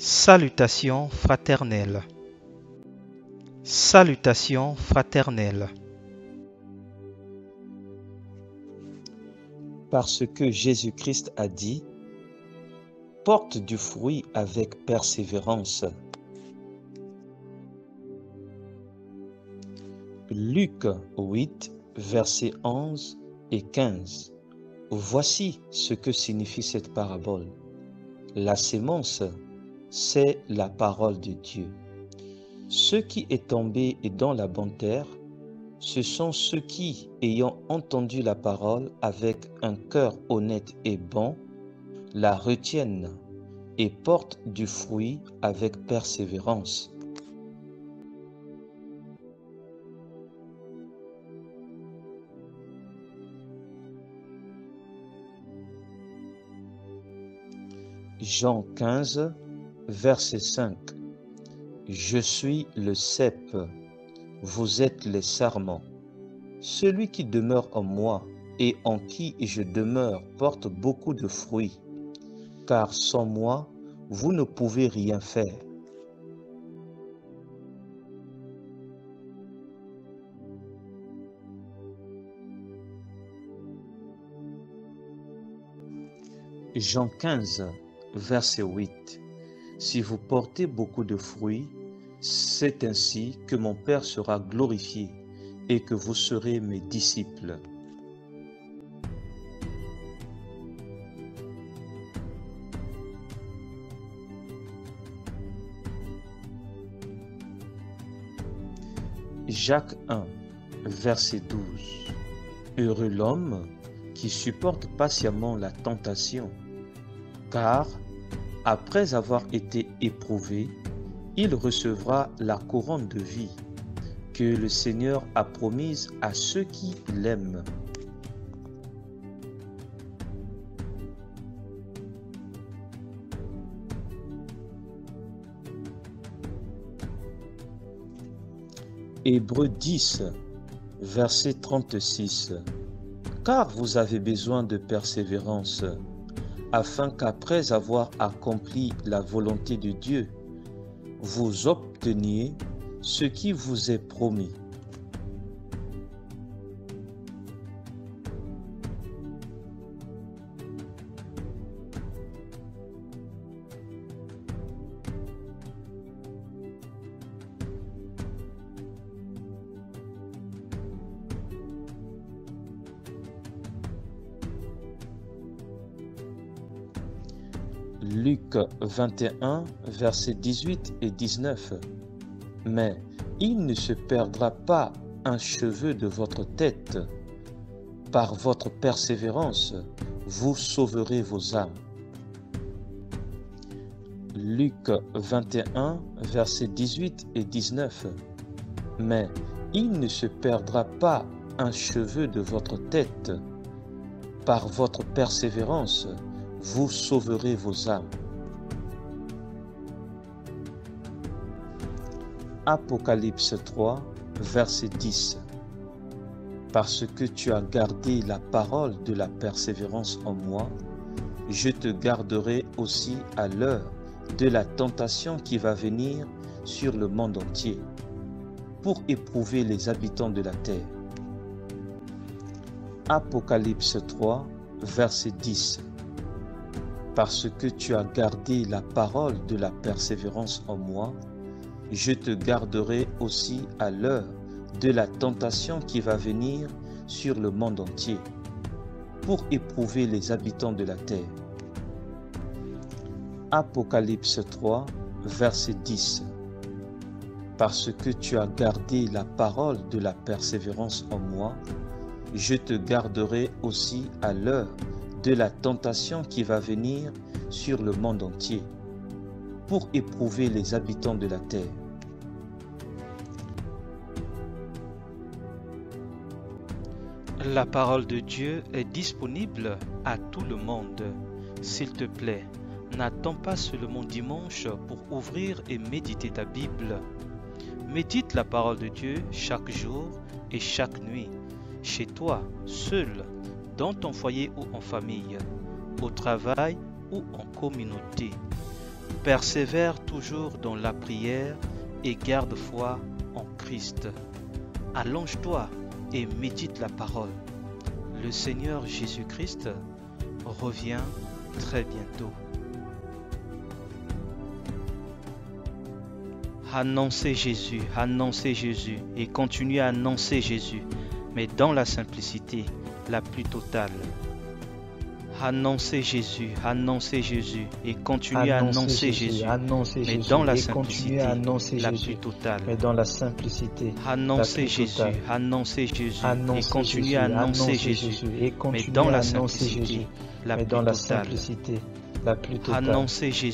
Salutations fraternelles. Salutations fraternelles. Parce que Jésus-Christ a dit, porte du fruit avec persévérance. Luc 8, versets 11 et 15. Voici ce que signifie cette parabole. La sémence, c'est la parole de Dieu. Ce qui est tombé dans la bonne terre, ce sont ceux qui, ayant entendu la parole avec un cœur honnête et bon, la retiennent et portent du fruit avec persévérance. Jean 15, verset 5. Je suis le cep, vous êtes les sarments. Celui qui demeure en moi et en qui je demeure porte beaucoup de fruits, car sans moi, vous ne pouvez rien faire. Jean 15, verset 8. Si vous portez beaucoup de fruits, c'est ainsi que mon Père sera glorifié et que vous serez mes disciples. Jacques 1, verset 12. Heureux l'homme qui supporte patiemment la tentation, car après avoir été éprouvé, il recevra la couronne de vie que le Seigneur a promise à ceux qui l'aiment. Hébreux 10, verset 36. Car vous avez besoin de persévérance, afin qu'après avoir accompli la volonté de Dieu, vous obteniez ce qui vous est promis. Luc 21, versets 18 et 19. Mais il ne se perdra pas un cheveu de votre tête. Par votre persévérance, vous sauverez vos âmes. Luc 21, versets 18 et 19. Mais il ne se perdra pas un cheveu de votre tête. Par votre persévérance, vous sauverez vos âmes. Apocalypse 3, verset 10. Parce que tu as gardé la parole de la persévérance en moi, je te garderai aussi à l'heure de la tentation qui va venir sur le monde entier, pour éprouver les habitants de la terre. Apocalypse 3, verset 10. Parce que tu as gardé la parole de la persévérance en moi, je te garderai aussi à l'heure de la tentation qui va venir sur le monde entier, pour éprouver les habitants de la terre. Apocalypse 3, verset 10. Parce que tu as gardé la parole de la persévérance en moi, je te garderai aussi à l'heure de la tentation qui va venir sur le monde entier, pour éprouver les habitants de la terre. La parole de Dieu est disponible à tout le monde. S'il te plaît, n'attends pas seulement dimanche pour ouvrir et méditer ta Bible. Médite la parole de Dieu chaque jour et chaque nuit, chez toi, seul, dans ton foyer ou en famille, au travail ou en communauté. Persévère toujours dans la prière et garde foi en Christ. Allonge-toi et médite la parole. Le Seigneur Jésus-Christ revient très bientôt. Annoncez Jésus et continuez à annoncer Jésus, mais dans la simplicité la plus totale. Annoncez Jésus et continuez à annoncer Jésus, mais dans la simplicité la plus totale. Annoncez Jésus et continuez à annoncer Jésus, mais dans la simplicité la plus totale. Annoncez Jésus